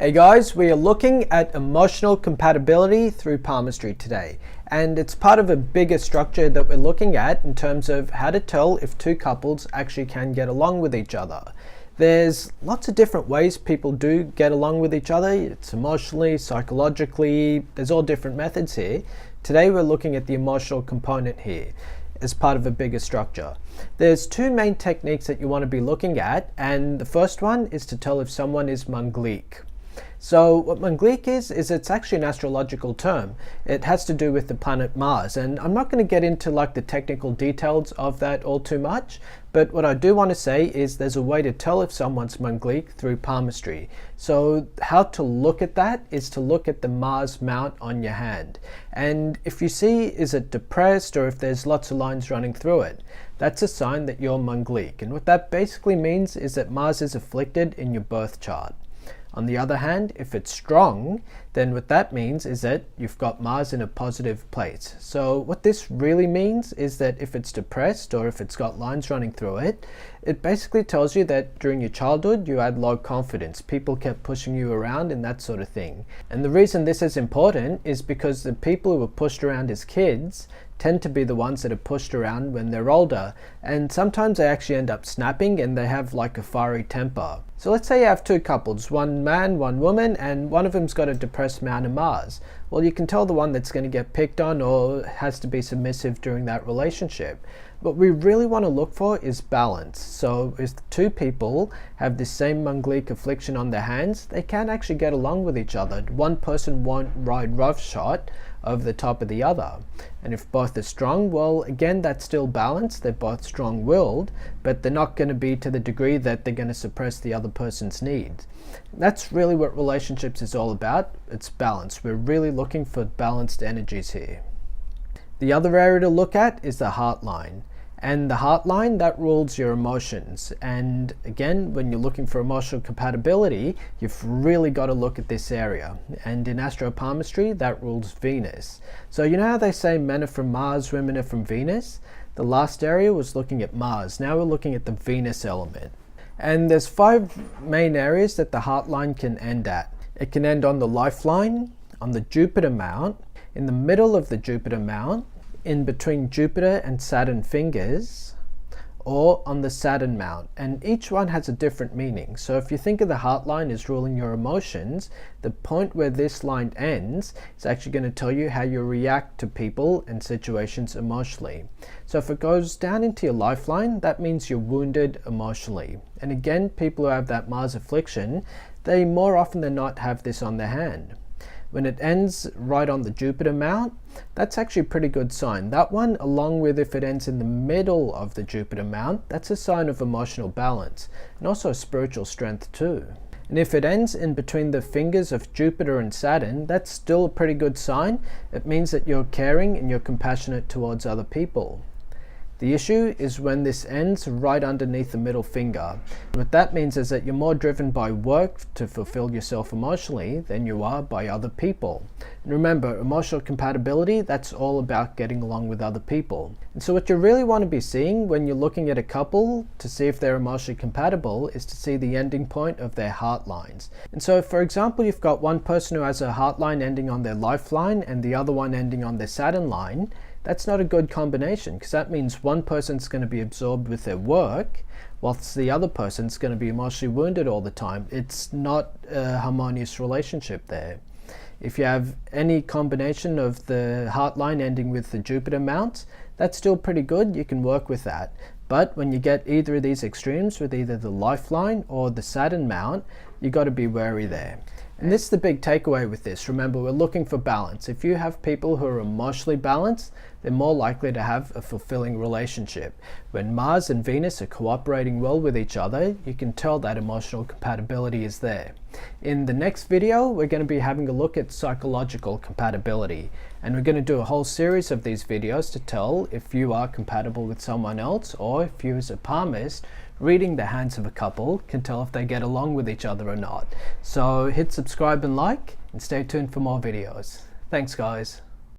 Hey guys, we are looking at emotional compatibility through palmistry today, and it's part of a bigger structure that we're looking at in terms of how to tell if two couples actually can get along with each other. There's lots of different ways people do get along with each other. It's emotionally, psychologically, there's all different methods here. Today we're looking at the emotional component here as part of a bigger structure. There's two main techniques that you want to be looking at, and the first one is to tell if someone is manglique. So what manglique is it's actually an astrological term. It has to do with the planet Mars, and I'm not going to get into like the technical details of that all too much, but what I do want to say is there's a way to tell if someone's manglique through palmistry. So how to look at that is to look at the Mars mount on your hand, and if you see is it depressed or if there's lots of lines running through it, that's a sign that you're manglique. And what that basically means is that Mars is afflicted in your birth chart. On the other hand, if it's strong, then what that means is that you've got Mars in a positive place. So what this really means is that if it's depressed or if it's got lines running through it, it basically tells you that during your childhood you had low confidence. People kept pushing you around and that sort of thing. And the reason this is important is because the people who were pushed around as kids tend to be the ones that are pushed around when they're older, and sometimes they actually end up snapping and they have like a fiery temper. So let's say you have two couples, one man, one woman, and one of them's got a depressed Mount of Mars. Well, you can tell the one that's going to get picked on or has to be submissive during that relationship. What we really want to look for is balance. So if two people have the same manglique affliction on their hands, they can actually get along with each other. One person won't ride roughshod over the top of the other. And if both are strong, well, again, that's still balance. They're both strong-willed, but they're not going to be to the degree that they're going to suppress the other person's needs. That's really what relationships is all about. It's balance. We're really looking for balanced energies here. The other area to look at is the heart line. And the heart line, that rules your emotions. And again, when you're looking for emotional compatibility, you've really got to look at this area. And in astropalmistry, that rules Venus. So you know how they say men are from Mars, women are from Venus? The last area was looking at Mars. Now we're looking at the Venus element. And there's 5 main areas that the heart line can end at. It can end on the lifeline, on the Jupiter mount, in the middle of the Jupiter mount, in between Jupiter and Saturn fingers, or on the Saturn mount, and each one has a different meaning. So if you think of the heart line as ruling your emotions, the point where this line ends is actually going to tell you how you react to people and situations emotionally. So if it goes down into your lifeline, that means you're wounded emotionally. And again, people who have that Mars affliction, they more often than not have this on their hand. When it ends right on the Jupiter mount, that's actually a pretty good sign. That one, along with if it ends in the middle of the Jupiter mount, that's a sign of emotional balance and also spiritual strength too. And if it ends in between the fingers of Jupiter and Saturn, that's still a pretty good sign. It means that you're caring and you're compassionate towards other people. The issue is when this ends right underneath the middle finger. What that means is that you're more driven by work to fulfill yourself emotionally than you are by other people. And remember, emotional compatibility, that's all about getting along with other people. And so what you really want to be seeing when you're looking at a couple to see if they're emotionally compatible is to see the ending point of their heart lines. And so for example, you've got one person who has a heart line ending on their lifeline and the other one ending on their Saturn line. That's not a good combination, because that means one person's going to be absorbed with their work whilst the other person's going to be emotionally wounded all the time. It's not a harmonious relationship there. If you have any combination of the heart line ending with the Jupiter mount, that's still pretty good. You can work with that. But when you get either of these extremes with either the lifeline or the Saturn mount, you got to be wary there. And this is the big takeaway with this. Remember, we're looking for balance. If you have people who are emotionally balanced, they're more likely to have a fulfilling relationship. When Mars and Venus are cooperating well with each other, you can tell that emotional compatibility is there. In the next video, we're going to be having a look at psychological compatibility. And we're going to do a whole series of these videos to tell if you are compatible with someone else, or if you as a palmist reading the hands of a couple can tell if they get along with each other or not. So hit subscribe and like, and stay tuned for more videos. Thanks guys.